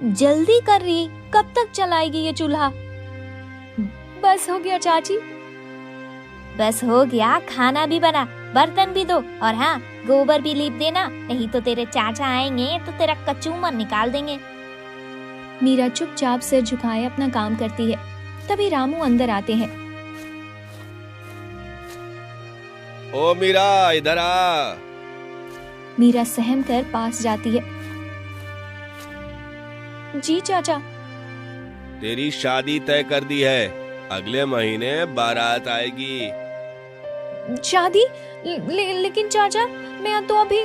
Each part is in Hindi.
जल्दी कर रही, कब तक चलाएगी ये चूल्हा? बस हो गया चाची। बस हो गया, खाना भी बना, बर्तन भी दो, और हाँ, गोबर भी लीप देना, नहीं तो तेरे चाचा आएंगे तो तेरा कचूमर निकाल देंगे। मीरा चुपचाप सिर झुकाए अपना काम करती है। तभी रामू अंदर आते हैं। ओ मीरा, इधर आ। मीरा सहम कर पास जाती है। जी चाचा। तेरी शादी तय कर दी है, अगले महीने बारात आएगी। शादी? लेकिन चाचा, मैं तो अभी।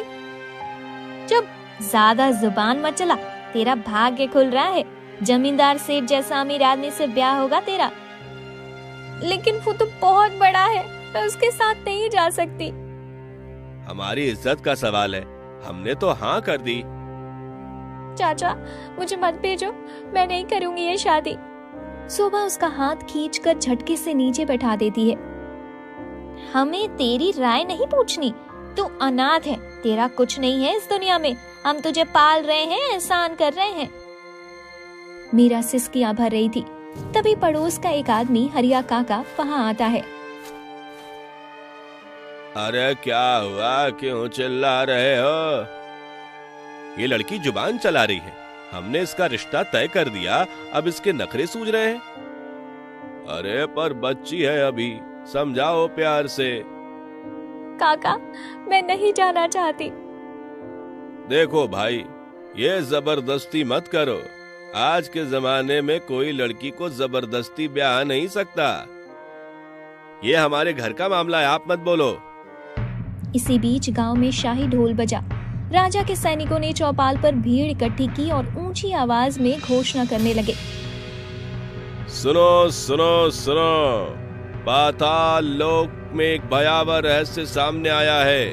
चुप, ज्यादा जुबान मत चला, तेरा भाग्य खुल रहा है, जमींदार सेठ जैसा अमीर आदमी से ब्याह होगा तेरा। लेकिन वो तो बहुत बड़ा है, मैं उसके साथ नहीं जा सकती। हमारी इज्जत का सवाल है, हमने तो हाँ कर दी। चाचा, मुझे मत भेजो, मैं नहीं करूंगी ये शादी। शोभा उसका हाथ खींचकर झटके से नीचे बैठा देती है। हमें तेरी राय नहीं पूछनी, तू अनाथ है, तेरा कुछ नहीं है इस दुनिया में, हम तुझे पाल रहे हैं, एहसान कर रहे हैं। मीरा सिसकियां भर रही थी। तभी पड़ोस का एक आदमी हरिया काका वहां आता है। अरे क्या हुआ, क्यों चिल्ला रहे हो? ये लड़की जुबान चला रही है, हमने इसका रिश्ता तय कर दिया, अब इसके नखरे सूझ रहे हैं। अरे पर बच्ची है अभी, समझाओ प्यार से। काका, मैं नहीं जाना चाहती। देखो भाई, ये जबरदस्ती मत करो, आज के जमाने में कोई लड़की को जबरदस्ती ब्याह नहीं सकता। ये हमारे घर का मामला है, आप मत बोलो। इसी बीच गांव में शाही ढोल बजा। राजा के सैनिकों ने चौपाल पर भीड़ इकट्ठी की और ऊंची आवाज में घोषणा करने लगे। सुनो सुनो सुनो, पाताल लोक में एक भयावह रहस्य सामने आया है।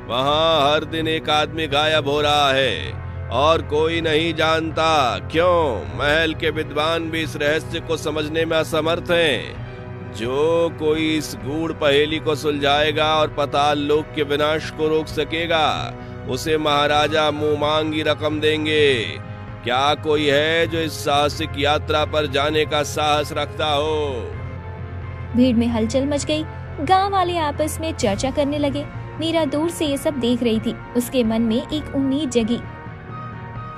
वहाँ हर दिन एक आदमी गायब हो रहा है और कोई नहीं जानता क्यों। महल के विद्वान भी इस रहस्य को समझने में असमर्थ हैं। जो कोई इस गूढ़ पहेली को सुलझाएगा और पाताल लोक के विनाश को रोक सकेगा, उसे महाराजा मुंह मांगी रकम देंगे। क्या कोई है जो इस साहसिक यात्रा पर जाने का साहस रखता हो? भीड़ में हलचल मच गई। गांव वाले आपस में चर्चा करने लगे। मीरा दूर से ये सब देख रही थी। उसके मन में एक उम्मीद जगी।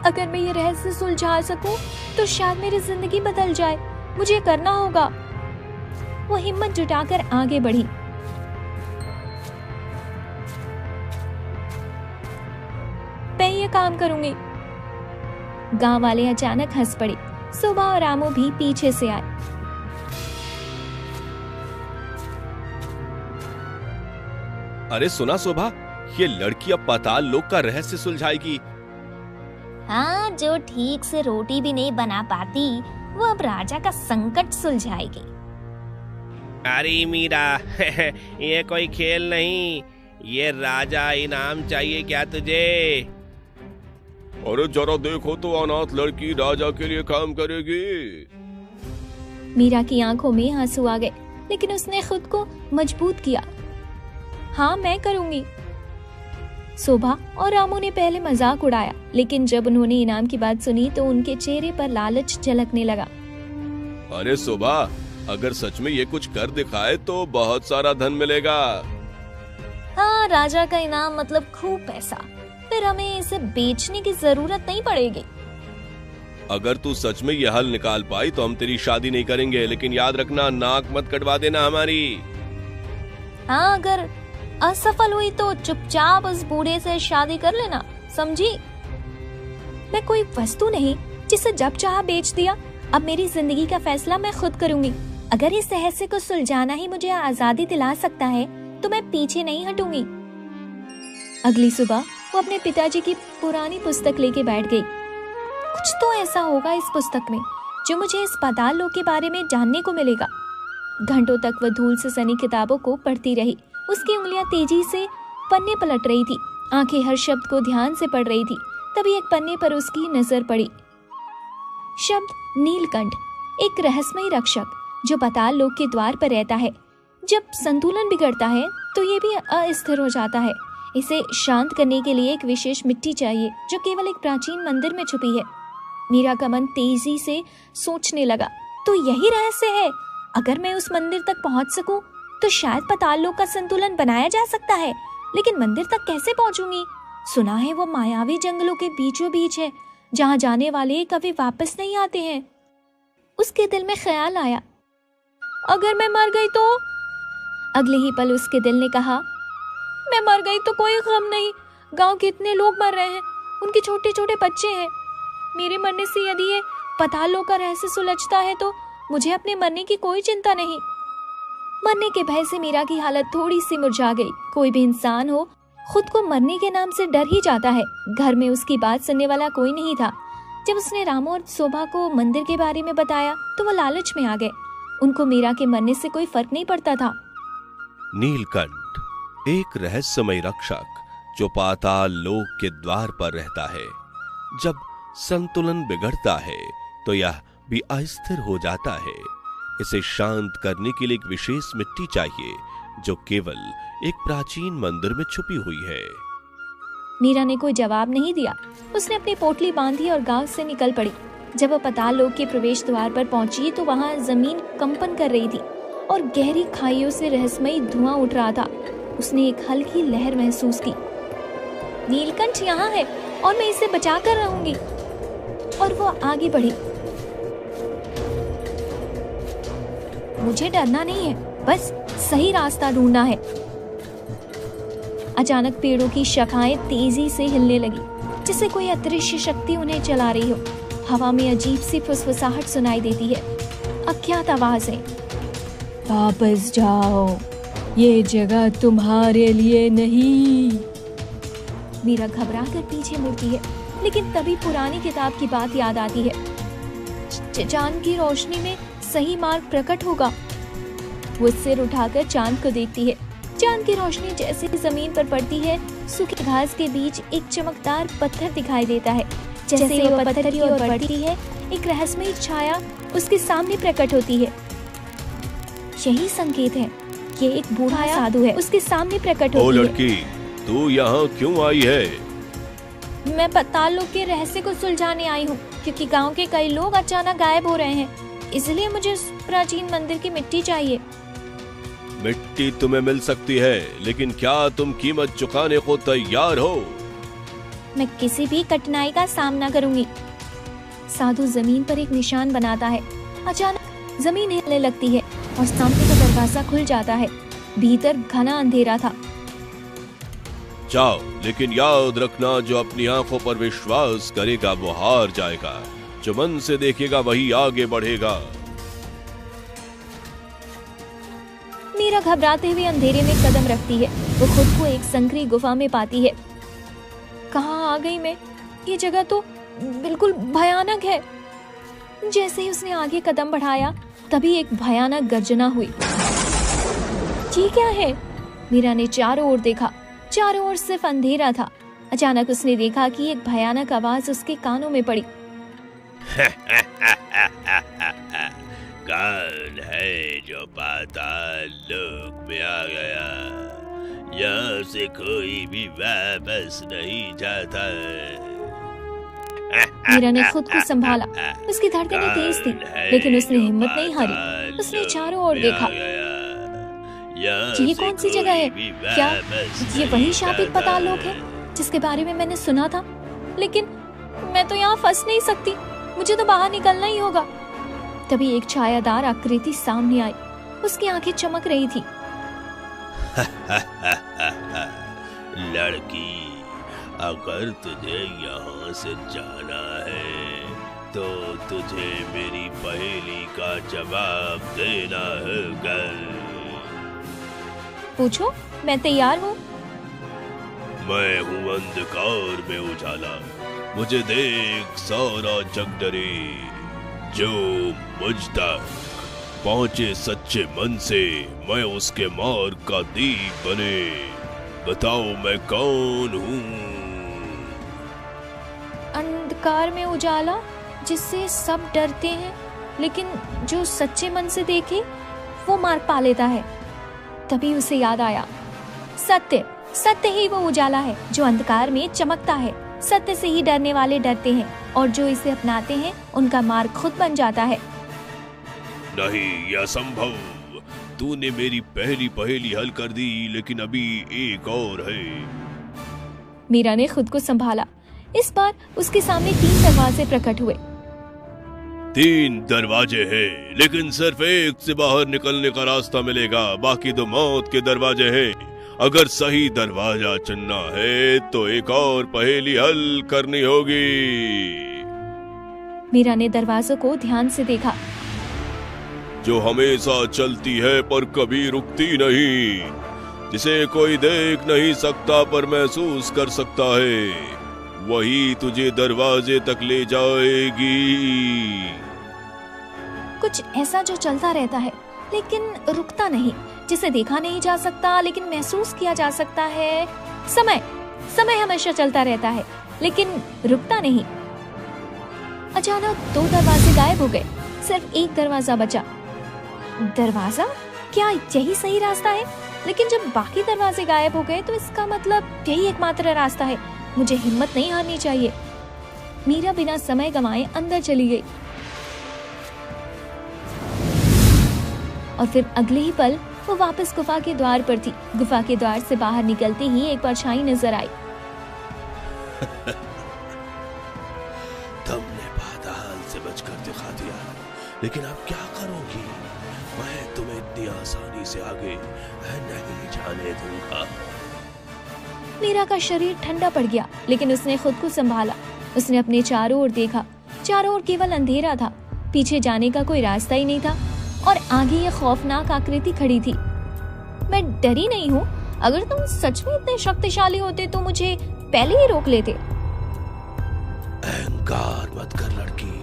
अगर मैं ये रहस्य सुलझा सकूं, तो शायद मेरी जिंदगी बदल जाए। मुझे करना होगा। वो हिम्मत जुटाकर आगे बढ़ी। मैं ये काम करूंगी। गांव वाले अचानक हंस पड़े। सुबह और रामू भी पीछे से आए। अरे सुना शोभा, ये लड़की अब पाताल लोक का रहस्य सुलझाएगी। हाँ, जो ठीक से रोटी भी नहीं बना पाती, वो अब राजा का संकट सुलझाएगी। अरे मीरा, ये कोई खेल नहीं, ये राजा इनाम चाहिए क्या तुझे? अरे जरा देखो तो, अनाथ लड़की राजा के लिए काम करेगी। मीरा की आंखों में आंसू आ गए, लेकिन उसने खुद को मजबूत किया। हाँ, मैं करूंगी। शोभा और रामू ने पहले मजाक उड़ाया, लेकिन जब उन्होंने इनाम की बात सुनी तो उनके चेहरे पर लालच झलकने लगा। अरे शोभा, अगर सच में ये कुछ कर दिखाए तो बहुत सारा धन मिलेगा। हाँ, राजा का इनाम मतलब खूब पैसा, फिर हमें इसे बेचने की जरूरत नहीं पड़ेगी। अगर तू सच में ये हल निकाल पाई तो हम तेरी शादी नहीं करेंगे, लेकिन याद रखना, नाक मत कटवा देना हमारी। हाँ, अगर असफल हुई तो चुपचाप उस बूढ़े से शादी कर लेना, समझी? मैं कोई वस्तु नहीं जिसे जब चाहा बेच दिया। अब मेरी जिंदगी का फैसला मैं खुद करूंगी। अगर इस रहस्य को सुलझाना ही मुझे आजादी दिला सकता है, तो मैं पीछे नहीं हटूंगी। अगली सुबह वो अपने पिताजी की पुरानी पुस्तक लेके बैठ गई। कुछ तो ऐसा होगा इस पुस्तक में जो मुझे इस पाताल लोक के बारे में जानने को मिलेगा। घंटों तक वह धूल से सनी किताबों को पढ़ती रही। उसकी उंगलियां तेजी से पन्ने पलट रही थी, आंखें हर शब्द को ध्यान से पढ़ रही थी। तभी एक पन्ने पर उसकी नजर पड़ी। शब्द नीलकंठ, एक रहस्यमय रक्षक जो पाताल लोक के द्वार पर रहता है। जब संतुलन बिगड़ता है तो ये भी अस्थिर हो जाता है। इसे शांत करने के लिए एक विशेष मिट्टी चाहिए जो केवल एक प्राचीन मंदिर में छुपी है। मीरा का मन तेजी से सोचने लगा, तो यही रहस्य है। अगर मैं उस मंदिर तक पहुंच सकूं तो शायद पाताल लोक का संतुलन बनाया जा सकता है, लेकिन मंदिर तक कैसे पहुंचूंगी? सुना है वो मायावी जंगलों के बीचों बीच है, जहां जाने वाले कभी वापस नहीं आते हैं। उसके दिल में ख्याल आया, अगर मैं मर गई तो? अगले ही पल उसके दिल ने कहा, मैं मर गई तो कोई गम नहीं, गांव के इतने लोग मर रहे हैं, उनके छोटे छोटे बच्चे हैं। मेरे मरने से यदि ये पाताल लोक का रहस्य सुलझता है तो मुझे अपने मरने की कोई चिंता नहीं। मरने के भय से मीरा की हालत थोड़ी सी मुरझा गई। कोई भी इंसान हो, खुद को मरने के नाम से डर ही जाता है। घर में उसकी बात सुनने वाला कोई नहीं था। जब उसने रामू और शोभा को मंदिर के बारे में बताया तो वो लालच में आ गए। उनको मीरा के मरने से कोई फर्क नहीं पड़ता था। नीलकंठ, एक रहस्यमय रक्षक जो पाताल लोक के द्वार पर रहता है। जब संतुलन बिगड़ता है तो यह भी अस्थिर हो जाता है। इसे शांत करने के लिए एक विशेष मिट्टी चाहिए जो केवल एक प्राचीन मंदिर में छुपी हुई है। मीरा ने कोई जवाब नहीं दिया। उसने अपनी पोटली बांधी और गांव से निकल पड़ी। जब वह पाताल लोक के प्रवेश द्वार पर पहुंची तो वहां जमीन कंपन कर रही थी और गहरी खाइयों से रहस्यमयी धुआं उठ रहा था। उसने एक हल्की लहर महसूस की। नीलकंठ यहाँ है और मैं इसे बचा कर रहूंगी। और वो आगे बढ़ी। मुझे डरना नहीं है, बस सही रास्ता ढूंढना है। अचानक पेड़ों की शाखाएं तेजी से हिलने लगी, जैसे कोई अदृश्य शक्ति उन्हें चला रही हो। हवा में अजीब सी फुसफुसाहट सुनाई देती है। अज्ञात आवाजें, वापस जाओ, ये जगह तुम्हारे लिए नहीं। मीरा घबरा कर पीछे मुड़ती है, लेकिन तभी पुरानी किताब की बात याद आती है। चांद की रोशनी में सही मार्ग प्रकट होगा। वो सिर उठाकर चांद को देखती है। चांद की रोशनी जैसे जमीन पर पड़ती है, सूखी घास के बीच एक चमकदार पत्थर दिखाई देता है। जैसे वो पत्थर की ओर बढ़ती है, एक रहस्यमयी छाया उसके सामने प्रकट होती है। यही संकेत है। ये एक बूढ़ा साधु है, उसके सामने प्रकट होती है। लड़की, तू यहाँ क्यों आई है? मैं पाताल लोक के रहस्य को सुलझाने आई हूँ, क्योंकि गांव के कई लोग अचानक गायब हो रहे हैं। इसलिए मुझे उस प्राचीन मंदिर की मिट्टी चाहिए। मिट्टी तुम्हें मिल सकती है, लेकिन क्या तुम कीमत चुकाने को तैयार हो? मैं किसी भी कठिनाई का सामना करूंगी। साधु जमीन पर एक निशान बनाता है। अचानक जमीन हिलने लगती है और सामने का दरवाजा खुल जाता है। भीतर घना अंधेरा था। जाओ, लेकिन याद रखना, जो अपनी आंखों पर विश्वास करेगा वो हार जाएगा, जो मन से देखेगा वही आगे बढ़ेगा। मीरा घबराते हुए अंधेरे में कदम रखती है। वो खुद को एक संकरी गुफा में पाती है। कहाँ आ गई मैं? ये जगह तो बिल्कुल भयानक है। जैसे ही उसने आगे कदम बढ़ाया, तभी एक भयानक गर्जना हुई। ये क्या है? मीरा ने चारों ओर देखा। चारों ओर सिर्फ अंधेरा था। अचानक उसने देखा कि एक भयानक आवाज उसके कानों में पड़ी। कौन है जो पाताल लोक में आ गया? यहाँ से कोई भी वापस नहीं जाता। मीरा ने खुद को संभाला। उसकी धड़कनें तेज थी, लेकिन उसने हिम्मत नहीं हारी। उसने चारों ओर देखा। ये कौन सी जगह है? क्या ये वही शापित पाताल लोक है जिसके बारे में मैंने सुना था? लेकिन मैं तो यहाँ फंस नहीं सकती। मुझे तो बाहर निकलना ही होगा। तभी एक छायादार आकृति सामने आई। उसकी आंखें चमक रही थी। लड़की, अगर तुझे यहाँ से जाना है तो तुझे मेरी पहेली का जवाब देना होगा। पूछो, मैं तैयार हूँ। मैं हूँ अंधकार में उजाला, मुझे देख सारा जग डरे। जो मुझ तक पहुँचे सच्चे मन से, मैं उसके मार्ग का दीप बने। बताओ मैं कौन हूँ? अंधकार में उजाला, जिससे सब डरते हैं, लेकिन जो सच्चे मन से देखे वो मार्ग पा लेता है। तभी उसे याद आया, सत्य ही वो उजाला है जो अंधकार में चमकता है। सत्य से ही डरने वाले डरते हैं और जो इसे अपनाते हैं उनका मार्ग खुद बन जाता है। नहीं, यह असंभव। तूने मेरी पहली पहेली हल कर दी, लेकिन अभी एक और है। मीरा ने खुद को संभाला। इस बार उसके सामने 3 दरवाजे प्रकट हुए। 3 दरवाजे हैं, लेकिन सिर्फ एक से बाहर निकलने का रास्ता मिलेगा, बाकी 2 मौत के दरवाजे हैं। अगर सही दरवाजा चुनना है तो एक और पहेली हल करनी होगी। मीरा ने दरवाजों को ध्यान से देखा। जो हमेशा चलती है पर कभी रुकती नहीं, जिसे कोई देख नहीं सकता पर महसूस कर सकता है, वही तुझे दरवाजे तक ले जाएगी। कुछ ऐसा जो चलता रहता है लेकिन रुकता नहीं, जिसे देखा नहीं जा सकता लेकिन महसूस किया जा सकता है। समय हमेशा चलता रहता है लेकिन रुकता नहीं। अचानक 2 दरवाजे गायब हो गए, सिर्फ एक दरवाजा बचा। दरवाजा? क्या यही सही रास्ता है? लेकिन जब बाकी दरवाजे गायब हो गए तो इसका मतलब यही एकमात्र रास्ता है। मुझे हिम्मत नहीं हारनी चाहिए। मीरा बिना समय गंवाए अंदर चली गई और फिर अगले ही पल वो वापस गुफा के द्वार पर थी। गुफा के द्वार से बाहर निकलते ही एक परछाई नजर आई। तुमने पाताल से बचकर दिखा दिया, लेकिन अब क्या करोगी? मैं तुम्हें इतनी आसानी से आगे नहीं जाने दूंगा। मीरा का शरीर ठंडा पड़ गया, लेकिन उसने खुद को संभाला। उसने अपने चारों ओर देखा। चारों ओर केवल अंधेरा था, पीछे जाने का कोई रास्ता ही नहीं था और आगे ये खौफनाक आकृति खड़ी थी। मैं डरी नहीं हूँ। अगर तुम सच में इतने शक्तिशाली होते तो मुझे पहले ही रोक लेते। अहंकार मत कर लड़की,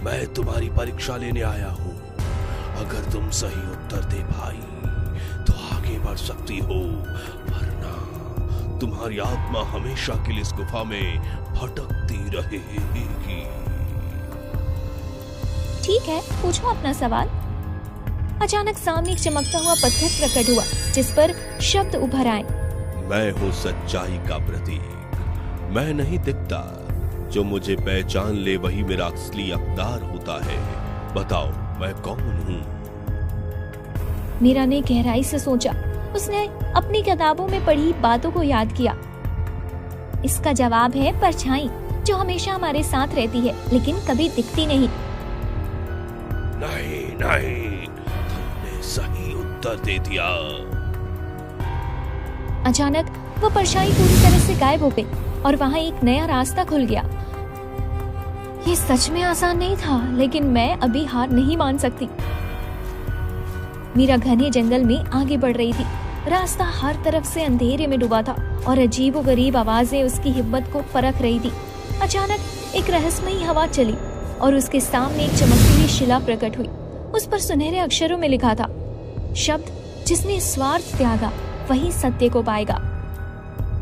मैं तुम्हारी परीक्षा लेने आया हूँ। अगर तुम सही उत्तर दे पाई तो आगे बढ़ सकती हो, वरना तुम्हारी आत्मा हमेशा के लिए इस गुफा में भटकती रहेगी। ठीक है, पूछो अपना सवाल। अचानक सामने एक चमकता हुआ पत्थर प्रकट हुआ, जिस पर शब्द उभर आए। मैं हूँ सच्चाई का प्रतीक। मैं नहीं दिखता, जो मुझे पहचान ले वही मेरा असली अवतार होता है। बताओ मैं कौन हूँ? मीरा ने गहराई से सोचा। उसने अपनी किताबों में पढ़ी बातों को याद किया। इसका जवाब है परछाई, जो हमेशा हमारे साथ रहती है लेकिन कभी दिखती नहीं। नहीं, तुमने सही उत्तर दे दिया। अचानक वो परछाई पूरी तरह से गायब हो गई और वहाँ एक नया रास्ता खुल गया। ये सच में आसान नहीं था, लेकिन मैं अभी हार नहीं मान सकती। मीरा घने जंगल में आगे बढ़ रही थी। रास्ता हर तरफ से अंधेरे में डूबा था और अजीबोगरीब आवाजें उसकी हिम्मत को परख रही थी। अचानक एक रहस्यमयी हवा चली और उसके सामने एक चमकती हुई शिला प्रकट हुई। उस पर सुनहरे अक्षरों में लिखा था, शब्द जिसने स्वार्थ त्यागा वही सत्य को पाएगा।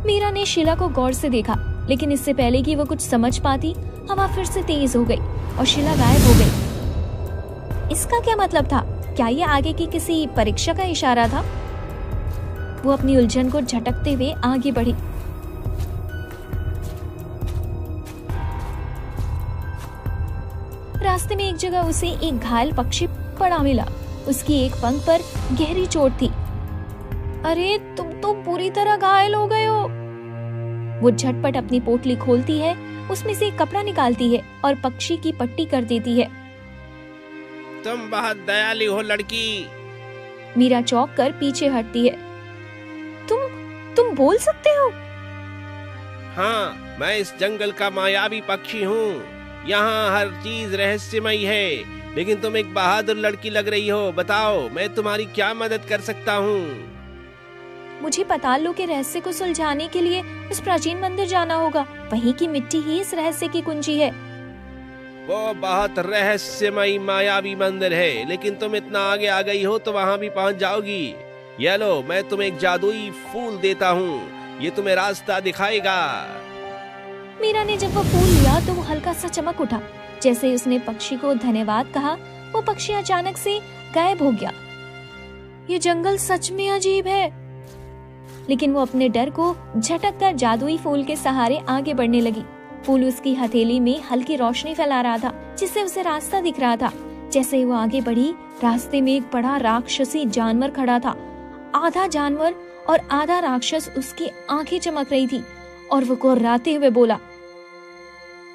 मीरा ने शिला को गौर से देखा, लेकिन इससे पहले कि वो कुछ समझ पाती, हवा फिर से तेज हो गई और शिला गायब हो गई। इसका क्या मतलब था? क्या ये आगे की किसी परीक्षा का इशारा था? वो अपनी उलझन को झटकते हुए आगे बढ़ी। रास्ते में एक जगह उसे एक घायल पक्षी पड़ा मिला। उसकी एक पंख पर गहरी चोट थी। अरे तुम तो पूरी तरह घायल हो गए हो। वो झटपट अपनी पोटली खोलती है, उसमें से एक कपड़ा निकालती है और पक्षी की पट्टी कर देती है। तुम बहुत दयालु हो लड़की। मीरा चौंक कर पीछे हटती है। तुम बोल सकते हो? हाँ, मैं इस जंगल का मायावी पक्षी हूँ। यहाँ हर चीज रहस्यमयी है, लेकिन तुम एक बहादुर लड़की लग रही हो। बताओ मैं तुम्हारी क्या मदद कर सकता हूँ? मुझे पाताल लोक के रहस्य को सुलझाने के लिए उस प्राचीन मंदिर जाना होगा। वहीं की मिट्टी ही इस रहस्य की कुंजी है। वो बहुत रहस्यमयी मायावी मंदिर है, लेकिन तुम इतना आगे आ गई हो तो वहाँ भी पहुँच जाओगी। ये लो, मैं तुम्हें एक जादुई फूल देता हूँ, ये तुम्हें रास्ता दिखाएगा। मीरा ने जब वो फूल लिया तो वो हल्का सा चमक उठा। जैसे ही उसने पक्षी को धन्यवाद कहा, वो पक्षी अचानक से गायब हो गया। ये जंगल सच में अजीब है। लेकिन वो अपने डर को झटक कर जादुई फूल के सहारे आगे बढ़ने लगी। फूल उसकी हथेली में हल्की रोशनी फैला रहा था, जिससे उसे रास्ता दिख रहा था। जैसे ही वो आगे बढ़ी, रास्ते में एक बड़ा राक्षसी जानवर खड़ा था। आधा जानवर और आधा राक्षस। उसकी आंखें चमक रही थी और वो कुर्राते हुए बोला,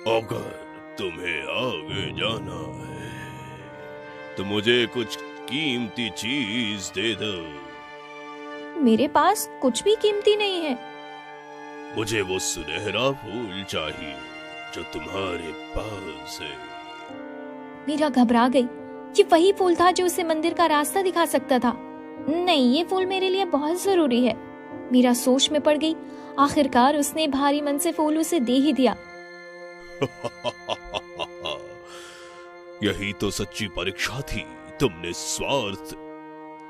अगर तुम्हें आगे जाना है तो मुझे कुछ कीमती चीज दे दो। मेरे पास कुछ भी कीमती नहीं है। मुझे वो सुनहरा फूल चाहिए जो तुम्हारे पास है। मीरा घबरा गई। ये वही फूल था जो उसे मंदिर का रास्ता दिखा सकता था। नहीं, ये फूल मेरे लिए बहुत जरूरी है। मीरा सोच में पड़ गई। आखिरकार उसने भारी मन से फूल उसे दे ही दिया। यही तो सच्ची परीक्षा थी। तुमने स्वार्थ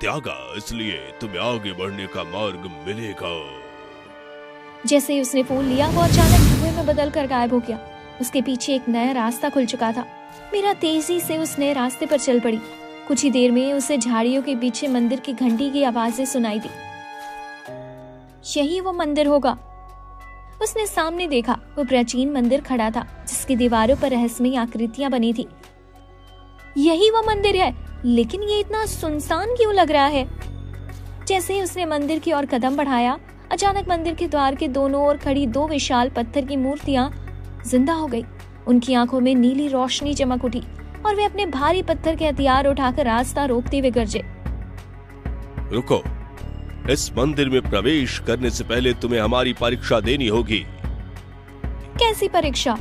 त्यागा, इसलिए तुम्हें आगे बढ़ने का मार्ग मिलेगा। जैसे ही उसने फूल लिया, वो अचानक धुएं में बदल कर गायब हो गया। उसके पीछे एक नया रास्ता खुल चुका था। मीरा तेजी से उस नए रास्ते पर चल पड़ी। कुछ ही देर में उसे झाड़ियों के पीछे मंदिर की घंटी की आवाजें सुनाई दी। यही वो मंदिर होगा। उसने सामने देखा। वो प्राचीन मंदिर खड़ा था, जिसकी दीवारों पर रहस्यमयी आकृतियां बनी थी। यही वो मंदिर है, लेकिन ये इतना सुनसान क्यों लग रहा है? जैसे ही उसने मंदिर की ओर कदम बढ़ाया, अचानक मंदिर के द्वार के दोनों ओर खड़ी दो विशाल पत्थर की मूर्तियां जिंदा हो गई। उनकी आंखों में नीली रोशनी चमक उठी और वे अपने भारी पत्थर के हथियार उठाकर रास्ता रोकते हुए गरजे। रुको, इस मंदिर में प्रवेश करने से पहले तुम्हें हमारी परीक्षा देनी होगी। कैसी परीक्षा?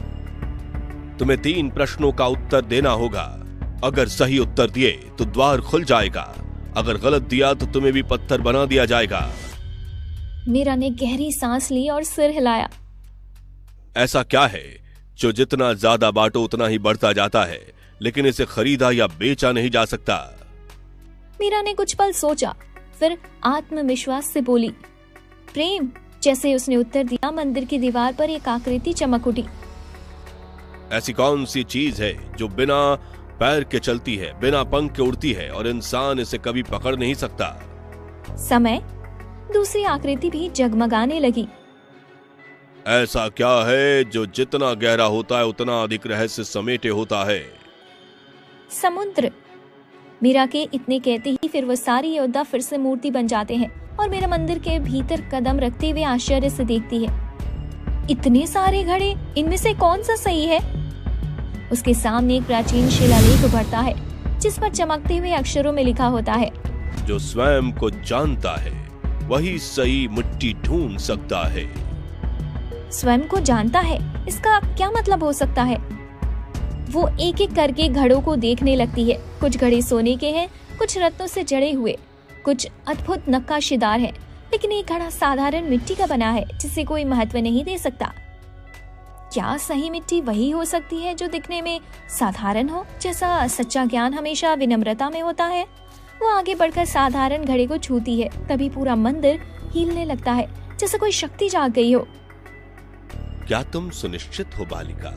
तुम्हें 3 प्रश्नों का उत्तर देना होगा। अगर सही उत्तर दिए तो द्वार खुल जाएगा, अगर गलत दिया तो तुम्हें भी पत्थर बना दिया जाएगा। मीरा ने गहरी सांस ली और सिर हिलाया। ऐसा क्या है जो जितना ज्यादा बांटो उतना ही बढ़ता जाता है, लेकिन इसे खरीदा या बेचा नहीं जा सकता? मीरा ने कुछ पल सोचा, फिर आत्मविश्वास से बोली, प्रेम। जैसे उसने उत्तर दिया, मंदिर की दीवार पर एक आकृति चमक उठी। ऐसी कौन सी चीज है जो बिना पैर के चलती है, बिना पंख के उड़ती है और इंसान इसे कभी पकड़ नहीं सकता? समय। दूसरी आकृति भी जगमगाने लगी। ऐसा क्या है जो जितना गहरा होता है उतना अधिक रहस्य समेटे होता है? समुद्र। मीरा के इतने कहते ही फिर वो सारी योद्धा फिर से मूर्ति बन जाते हैं और मेरा मंदिर के भीतर कदम रखते हुए आश्चर्य से देखती है। इतने सारे घड़े, इनमें से कौन सा सही है? उसके सामने एक प्राचीन शिलालेख उभरता है, जिस पर चमकते हुए अक्षरों में लिखा होता है, जो स्वयं को जानता है वही सही मिट्टी ढूंढ सकता है। स्वयं को जानता है, इसका क्या मतलब हो सकता है? वो एक एक करके घड़ों को देखने लगती है। कुछ घड़े सोने के हैं, कुछ रत्नों से जड़े हुए, कुछ अद्भुत नक्काशीदार हैं, लेकिन एक घड़ा साधारण मिट्टी का बना है, जिसे कोई महत्व नहीं दे सकता। क्या सही मिट्टी वही हो सकती है जो दिखने में साधारण हो? जैसा सच्चा ज्ञान हमेशा विनम्रता में होता है। वो आगे बढ़कर साधारण घड़े को छूती है, तभी पूरा मंदिर हिलने लगता है, जैसे कोई शक्ति जाग गई हो। क्या तुम सुनिश्चित हो बालिका?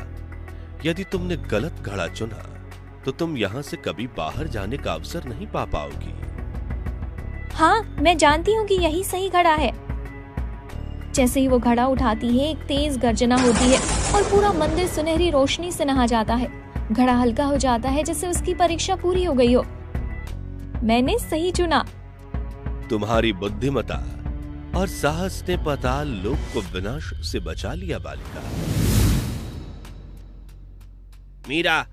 यदि तुमने गलत घड़ा चुना तो तुम यहाँ से कभी बाहर जाने का अवसर नहीं पा पाओगी। हाँ, मैं जानती हूँ कि यही सही घड़ा है। जैसे ही वो घड़ा उठाती है, एक तेज गर्जना होती है और पूरा मंदिर सुनहरी रोशनी से नहा जाता है। घड़ा हल्का हो जाता है, जैसे उसकी परीक्षा पूरी हो गई हो। मैंने सही चुना। तुम्हारी बुद्धिमता और साहस ने पाताल लोक को विनाश से बचा लिया बालिका। मीरा,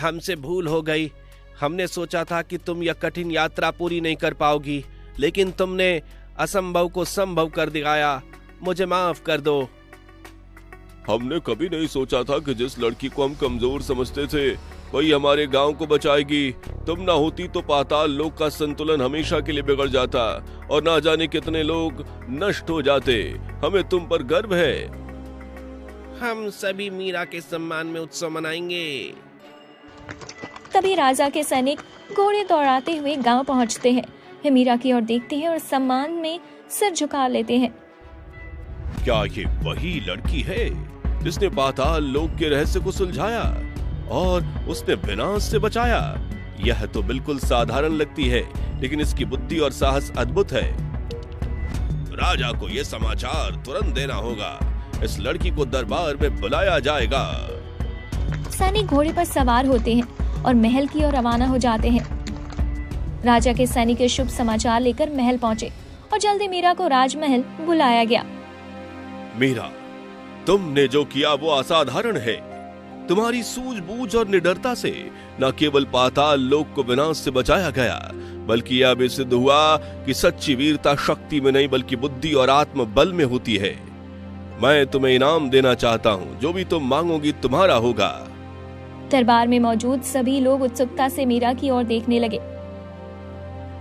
हमसे भूल हो गई। हमने सोचा था कि तुम यह कठिन यात्रा पूरी नहीं कर पाओगी, लेकिन तुमने असंभव को संभव कर दिखाया। मुझे माफ कर दो। हमने कभी नहीं सोचा था कि जिस लड़की को हम कमजोर समझते थे वही हमारे गांव को बचाएगी। तुम ना होती तो पाताल लोक का संतुलन हमेशा के लिए बिगड़ जाता और ना जाने कितने लोग नष्ट हो जाते। हमें तुम पर गर्व है। हम सभी मीरा के सम्मान में उत्सव मनाएंगे। तभी राजा के सैनिक घोड़े दौड़ाते हुए गांव पहुंचते हैं। वे मीरा की ओर देखते हैं और सम्मान में सिर झुका लेते हैं। क्या ये वही लड़की है जिसने पाताल लोक के रहस्य को सुलझाया और उसने विनाश से बचाया? यह तो बिल्कुल साधारण लगती है, लेकिन इसकी बुद्धि और साहस अद्भुत है। राजा को यह समाचार तुरंत देना होगा। इस लड़की को दरबार में बुलाया जाएगा। सैनिक घोड़े पर सवार होते हैं और महल की ओर रवाना हो जाते हैं। राजा के सैनिक के शुभ समाचार लेकर महल पहुंचे और जल्दी मीरा को राजमहल बुलाया गया। मीरा, तुमने जो किया वो असाधारण है। तुम्हारी सूझबूझ और निडरता से न केवल पाताल लोक को विनाश से बचाया गया, बल्कि यह भी सिद्ध हुआ कि सच्ची वीरता शक्ति में नहीं बल्कि बुद्धि और आत्मबल में होती है। मैं तुम्हें इनाम देना चाहता हूँ। जो भी तुम मांगोगी तुम्हारा होगा। दरबार में मौजूद सभी लोग उत्सुकता से मीरा की ओर देखने लगे।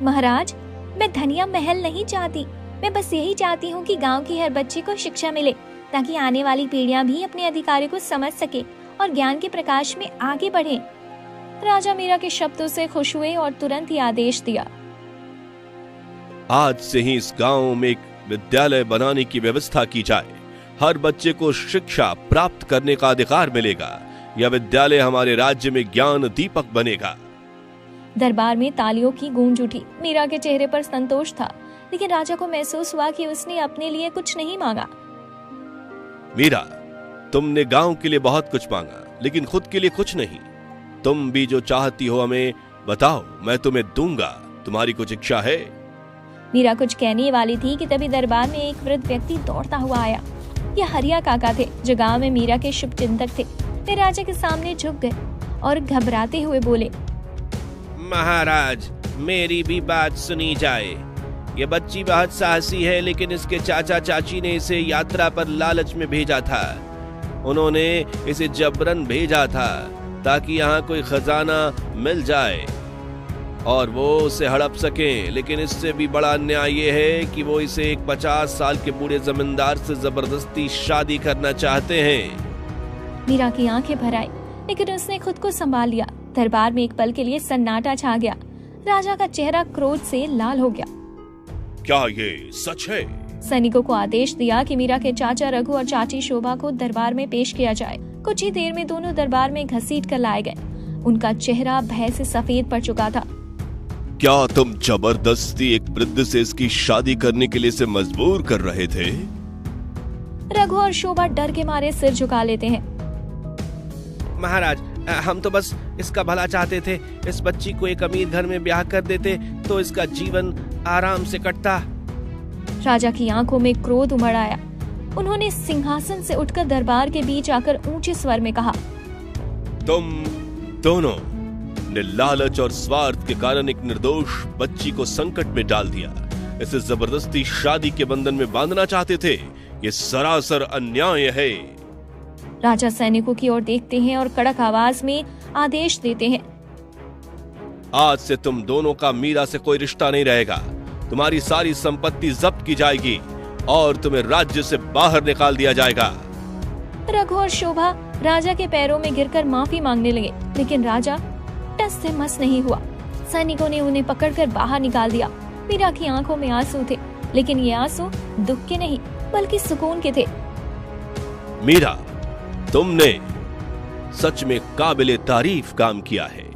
महाराज, मैं धनिया महल नहीं चाहती। मैं बस यही चाहती हूँ कि गांव की हर बच्चे को शिक्षा मिले, ताकि आने वाली पीढ़ियां भी अपने अधिकारों को समझ सके और ज्ञान के प्रकाश में आगे बढ़े। राजा मीरा के शब्दों से खुश हुए और तुरंत ही आदेश दिया। आज से ही इस गांव में एक विद्यालय बनाने की व्यवस्था की जाए। हर बच्चे को शिक्षा प्राप्त करने का अधिकार मिलेगा। यह विद्यालय हमारे राज्य में ज्ञान दीपक बनेगा। दरबार में तालियों की गूंज उठी। मीरा के चेहरे पर संतोष था, लेकिन राजा को महसूस हुआ कि उसने अपने लिए कुछ नहीं मांगा। मीरा, तुमने गांव के लिए बहुत कुछ मांगा, लेकिन खुद के लिए कुछ नहीं। तुम भी जो चाहती हो हमें बताओ, मैं तुम्हें दूंगा। तुम्हारी कुछ इच्छा है? मीरा कुछ कहने वाली थी कि तभी दरबार में एक वृद्ध व्यक्ति दौड़ता हुआ आया। यह हरिया काका थे, जो गांव में मीरा के शुभ चिंतक थे। वे राजा के सामने झुक गए और घबराते हुए बोले, महाराज, मेरी भी बात सुनी जाए। ये बच्ची बहुत साहसी है, लेकिन इसके चाचा चाची ने इसे यात्रा पर लालच में भेजा था। उन्होंने इसे जबरन भेजा था ताकि यहाँ कोई खजाना मिल जाए और वो उसे हड़प सके। लेकिन इससे भी बड़ा अन्याय ये है कि वो इसे एक 50 साल के बूढ़े जमींदार से जबरदस्ती शादी करना चाहते हैं। मीरा की आंखें भर आई, लेकिन उसने खुद को संभाल लिया। दरबार में एक पल के लिए सन्नाटा छा गया। राजा का चेहरा क्रोध से लाल हो गया। क्या ये सच है? सैनिकों को आदेश दिया कि मीरा के चाचा रघु और चाची शोभा को दरबार में पेश किया जाए। कुछ ही देर में दोनों दरबार में घसीट कर लाए गए। उनका चेहरा भय से सफेद पड़ चुका था। क्या तुम जबरदस्ती एक वृद्ध से इसकी शादी करने के लिए इसे मजबूर कर रहे थे? रघु और शोभा डर के मारे सिर झुका लेते हैं। महाराज, हम तो बस इसका भला चाहते थे। इस बच्ची को एक अमीर घर में ब्याह कर देते तो इसका जीवन आराम से कटता। राजा की आंखों में क्रोध उमड़ आया। उन्होंने सिंहासन से उठकर दरबार के बीच आकर ऊंचे स्वर में कहा, तुम दोनों ने लालच और स्वार्थ के कारण एक निर्दोष बच्ची को संकट में डाल दिया। इसे जबरदस्ती शादी के बंधन में बांधना चाहते थे। ये सरासर अन्याय है। राजा सैनिकों की ओर देखते हैं और कड़क आवाज में आदेश देते हैं, आज से तुम दोनों का मीरा से कोई रिश्ता नहीं रहेगा। तुम्हारी सारी संपत्ति जब्त की जाएगी और तुम्हें राज्य से बाहर निकाल दिया जाएगा। रघु और शोभा राजा के पैरों में गिरकर माफी मांगने लगे, लेकिन राजा टस से मस नहीं हुआ। सैनिकों ने उन्हें पकड़कर बाहर निकाल दिया। मीरा की आंखों में आंसू थे, लेकिन ये आंसू दुख के नहीं बल्कि सुकून के थे। मीरा, तुमने सच में काबिले तारीफ काम किया है।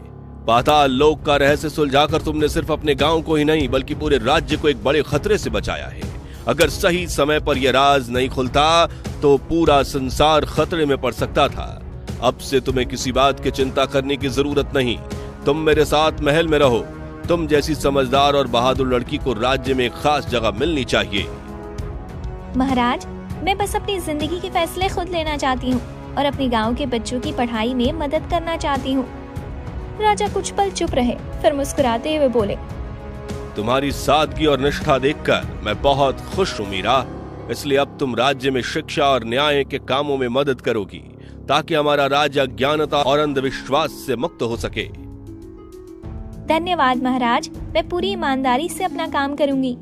पाताल लोक का रहस्य सुलझाकर तुमने सिर्फ अपने गांव को ही नहीं बल्कि पूरे राज्य को एक बड़े खतरे से बचाया है। अगर सही समय पर यह राज नहीं खुलता तो पूरा संसार खतरे में पड़ सकता था। अब से तुम्हें किसी बात की चिंता करने की जरूरत नहीं। तुम मेरे साथ महल में रहो। तुम जैसी समझदार और बहादुर लड़की को राज्य में एक खास जगह मिलनी चाहिए। महाराज, मैं बस अपनी जिंदगी के फैसले खुद लेना चाहती हूँ और अपने गांव के बच्चों की पढ़ाई में मदद करना चाहती हूँ। राजा कुछ पल चुप रहे, फिर मुस्कुराते हुए बोले, तुम्हारी सादगी और निष्ठा देखकर मैं बहुत खुश हूँ मीरा। इसलिए अब तुम राज्य में शिक्षा और न्याय के कामों में मदद करोगी ताकि हमारा राज्य अज्ञानता और अंधविश्वास से मुक्त हो सके। धन्यवाद महाराज, मैं पूरी ईमानदारी से अपना काम करूंगी।